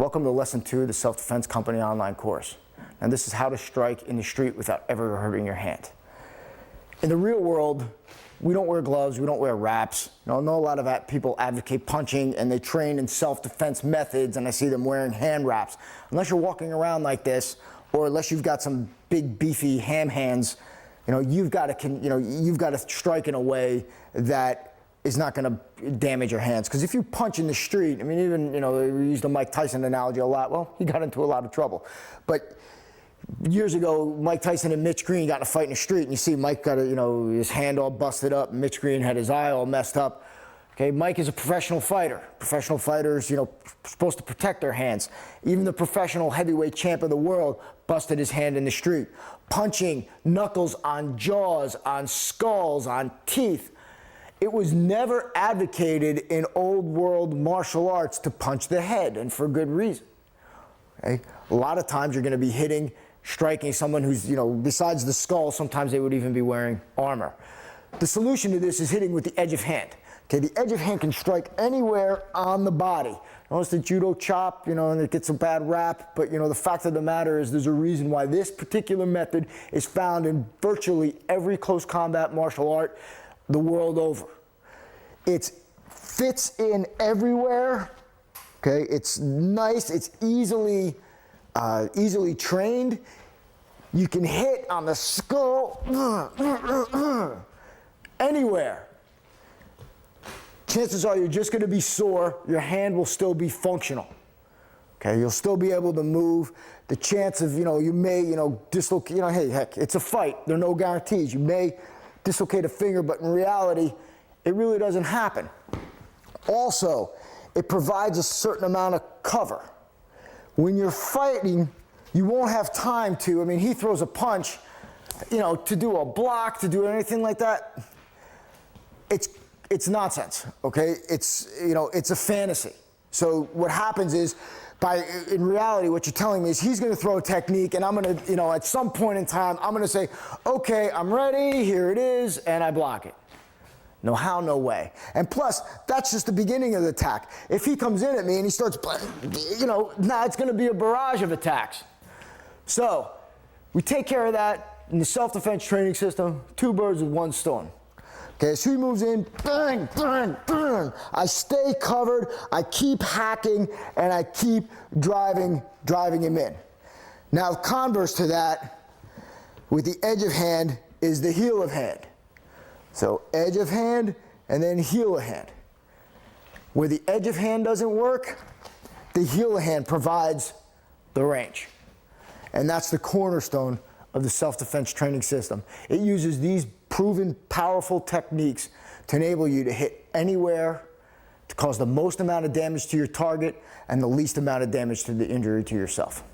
Welcome to Lesson 2 of the Self-Defense Company online course. Now this is how to strike in the street without ever hurting your hand. In the real world, we don't wear gloves, we don't wear wraps. I know a lot of people advocate punching and they train in self-defense methods, and I see them wearing hand wraps. Unless you're walking around like this, or unless you've got some big beefy ham hands, you've got to strike in a way that is not going to damage your hands. Because if you punch in the street, I mean, even, we use the Mike Tyson analogy a lot. Well, he got into a lot of trouble. But years ago, Mike Tyson and Mitch Green got in a fight in the street, and you see Mike got his hand all busted up, and Mitch Green had his eye all messed up. Okay, Mike is a professional fighter. Professional fighters, supposed to protect their hands. Even the professional heavyweight champ of the world busted his hand in the street. Punching knuckles on jaws, on skulls, on teeth. It was never advocated in old world martial arts to punch the head, and for good reason. Okay? A lot of times you're going to be striking someone who's, besides the skull, sometimes they would even be wearing armor. The solution to this is hitting with the edge of hand. Okay, the edge of hand can strike anywhere on the body. Notice the judo chop, and it gets a bad rap, but the fact of the matter is there's a reason why this particular method is found in virtually every close combat martial art the world over. It fits in everywhere. Okay, it's nice, it's easily trained. You can hit on the skull anywhere. Chances are you're just going to be sore. Your hand will still be functional. Okay, you'll still be able to move. The chance of, you may, dislocate, hey, heck, it's a fight. There are no guarantees. You may dislocate a finger, but in reality, it really doesn't happen. Also, it provides a certain amount of cover. When you're fighting, you won't have time to, he throws a punch, to do a block, to do anything like that. It's nonsense, okay? It's a fantasy. So what happens is, in reality, what you're telling me is he's going to throw a technique, and I'm going to, at some point in time, I'm going to say, okay, I'm ready, here it is, and I block it. No how, no way. And plus, that's just the beginning of the attack. If he comes in at me and he starts, now it's going to be a barrage of attacks. So we take care of that in the self-defense training system, 2 birds with 1 stone. Okay, so he moves in, bang, bang, bang. I stay covered, I keep hacking, and I keep driving him in. Now, converse to that, with the edge of hand, is the heel of hand. So edge of hand, and then heel of hand. Where the edge of hand doesn't work, the heel of hand provides the range. And that's the cornerstone of the self-defense training system. It uses these proven, powerful techniques to enable you to hit anywhere, to cause the most amount of damage to your target and the least amount of damage to the injury to yourself.